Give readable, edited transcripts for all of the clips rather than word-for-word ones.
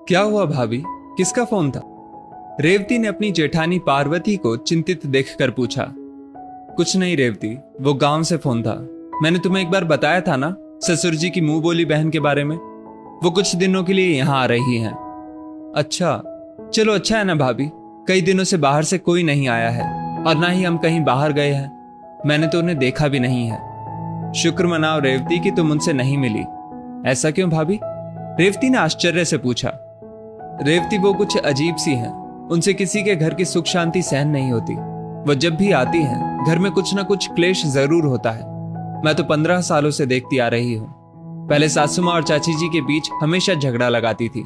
क्या हुआ भाभी, किसका फोन था? रेवती ने अपनी जेठानी पार्वती को चिंतित देखकर पूछा। कुछ नहीं रेवती, वो गांव से फोन था। मैंने तुम्हें एक बार बताया था ना, ससुर जी की मुंह बोली बहन के बारे में। वो कुछ दिनों के लिए यहाँ आ रही हैं। अच्छा, चलो अच्छा है ना भाभी, कई दिनों से बाहर से कोई नहीं आया है और ना ही हम कहीं बाहर गए हैं। मैंने तो उन्हें देखा भी नहीं है। शुक्र मनाओ रेवती कि तुम उनसे नहीं मिली। ऐसा क्यों भाभी? रेवती ने आश्चर्य से पूछा। रेवती वो कुछ अजीब सी हैं, उनसे किसी के घर की सुख शांति सहन नहीं होती। वो जब भी आती हैं घर में कुछ ना कुछ क्लेश जरूर होता है। मैं तो 15 सालों से देखती आ रही हूँ। पहले सासू माँ और चाची जी के बीच हमेशा झगड़ा लगाती थी,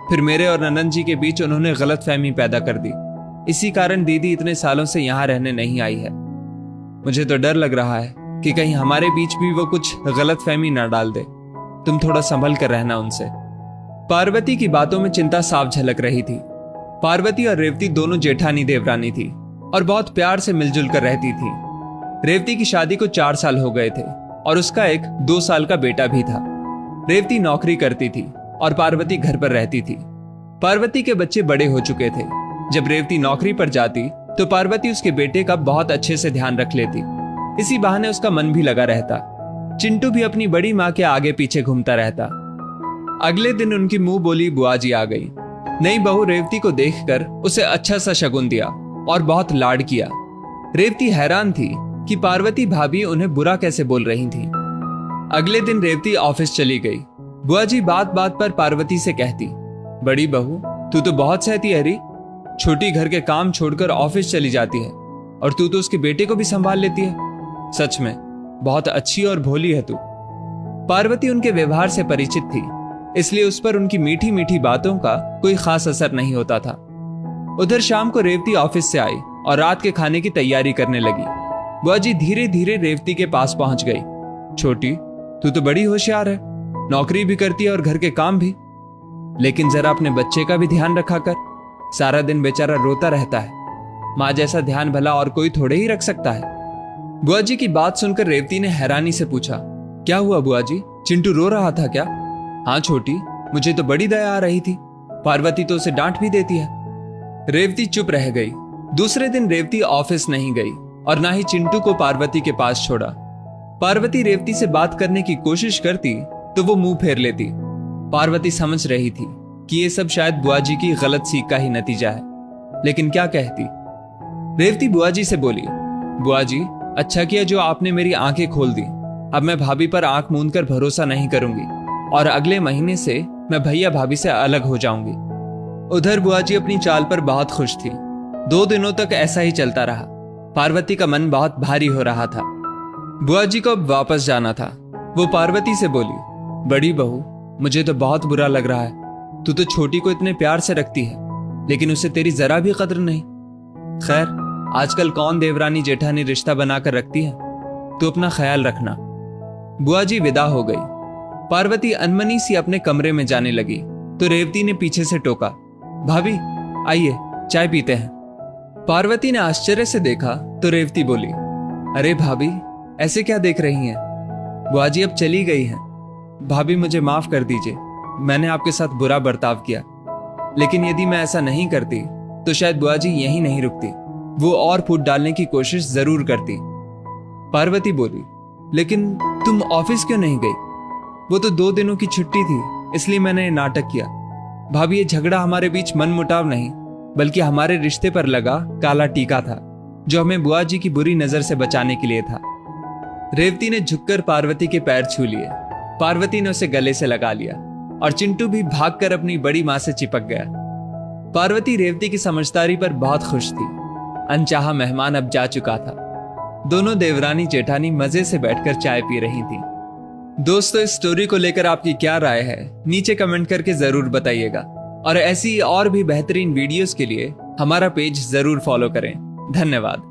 फिर मेरे और ननंद जी के बीच उन्होंने गलतफहमी पैदा कर दी। इसी कारण दीदी इतने सालों से यहाँ रहने नहीं आई है। मुझे तो डर लग रहा है कि कहीं हमारे बीच भी वो कुछ गलतफहमी न डाल दे। तुम थोड़ा संभल कर रहना उनसे। पार्वती की बातों में चिंता साफ झलक रही थी। पार्वती और रेवती दोनों जेठानी देवरानी थी और बहुत प्यार से मिलजुल कर रहती थी। रेवती की शादी को 4 साल हो गए थे और उसका एक 2 साल का बेटा भी था। रेवती नौकरी करती थी और पार्वती घर पर रहती थी। पार्वती के बच्चे बड़े हो चुके थे। जब रेवती नौकरी पर जाती तो पार्वती उसके बेटे का बहुत अच्छे से ध्यान रख लेती। इसी बहाने उसका मन भी लगा रहता। चिंटू भी अपनी बड़ी माँ के आगे पीछे घूमता रहता। अगले दिन उनकी मुंह बोली बुआ जी आ गई। नई बहू रेवती को देखकर उसे अच्छा सा शगुन दिया और बहुत लाड किया। रेवती हैरान थी कि पार्वती भाभी उन्हें बुरा कैसे बोल रही थी। अगले दिन रेवती ऑफिस चली गई। बुआ जी बात बात पर पार्वती से कहती, बड़ी बहू तू तो बहुत सहती है री। छोटी घर के काम छोड़कर ऑफिस चली जाती है और तू तो उसके बेटे को भी संभाल लेती है। सच में बहुत अच्छी और भोली है तू। पार्वती उनके व्यवहार से परिचित थी, इसलिए उस पर उनकी मीठी मीठी बातों का कोई खास असर नहीं होता था। उधर शाम को रेवती ऑफिस से आई और रात के खाने की तैयारी करने लगी। बुआ जी धीरे धीरे रेवती के पास पहुंच गई। छोटी, तू तो बड़ी होशियार है, नौकरी भी करती है और घर के काम भी, लेकिन जरा अपने बच्चे का भी ध्यान रखा कर। सारा दिन बेचारा रोता रहता है। माँ जैसा ध्यान भला और कोई थोड़े ही रख सकता है। बुआ जी की बात सुनकर रेवती ने हैरानी से पूछा, क्या हुआ बुआ जी, चिंटू रो रहा था क्या? हाँ छोटी, मुझे तो बड़ी दया आ रही थी। पार्वती तो उसे डांट भी देती है। रेवती चुप रह गई। दूसरे दिन रेवती ऑफिस नहीं गई और ना ही चिंटू को पार्वती के पास छोड़ा। पार्वती रेवती से बात करने की कोशिश करती तो वो मुंह फेर लेती। पार्वती समझ रही थी कि ये सब शायद बुआ जी की गलत सीख का ही नतीजा है, लेकिन क्या कहती। रेवती बुआ जी से बोली, बुआ जी अच्छा किया जो आपने मेरी आंखें खोल दी। अब मैं भाभी पर आंख मूंद कर भरोसा नहीं करूंगी और अगले महीने से मैं भैया भाभी से अलग हो जाऊंगी। उधर बुआ जी अपनी चाल पर बहुत खुश थी। 2 दिनों तक ऐसा ही चलता रहा। पार्वती का मन बहुत भारी हो रहा था। बुआ जी को अब वापस जाना था। वो पार्वती से बोली, बड़ी बहू मुझे तो बहुत बुरा लग रहा है। तू तो छोटी को इतने प्यार से रखती है, लेकिन उसे तेरी जरा भी कदर नहीं। खैर, आजकल कौन देवरानी जेठानी रिश्ता बनाकर रखती है। तू अपना ख्याल रखना। बुआ जी विदा हो गई। पार्वती अनमनी सी अपने कमरे में जाने लगी तो रेवती ने पीछे से टोका, भाभी आइए चाय पीते हैं। पार्वती ने आश्चर्य से देखा तो रेवती बोली, अरे भाभी ऐसे क्या देख रही हैं? बुआ जी अब चली गई हैं। भाभी मुझे माफ कर दीजिए, मैंने आपके साथ बुरा बर्ताव किया, लेकिन यदि मैं ऐसा नहीं करती तो शायद बुआ जी यहीं नहीं रुकती, वो और फूट डालने की कोशिश जरूर करती। पार्वती बोली, लेकिन तुम ऑफिस क्यों नहीं गई? वो तो 2 दिनों की छुट्टी थी, इसलिए मैंने ये नाटक किया। भाभी ये झगड़ा हमारे बीच मनमुटाव नहीं, बल्कि हमारे रिश्ते पर लगा काला टीका था, जो हमें बुआ जी की बुरी नजर से बचाने के लिए था। रेवती ने झुककर पार्वती के पैर छू लिए। पार्वती ने उसे गले से लगा लिया और चिंटू भी भागकर अपनी बड़ी मां से चिपक गया। पार्वती रेवती की समझदारी पर बहुत खुश थी। अनचाहा मेहमान अब जा चुका था। दोनों देवरानी जेठानी मजे से बैठकर चाय पी रही थी। दोस्तों, इस स्टोरी को लेकर आपकी क्या राय है नीचे कमेंट करके जरूर बताइएगा और ऐसी और भी बेहतरीन वीडियोस के लिए हमारा पेज जरूर फॉलो करें। धन्यवाद।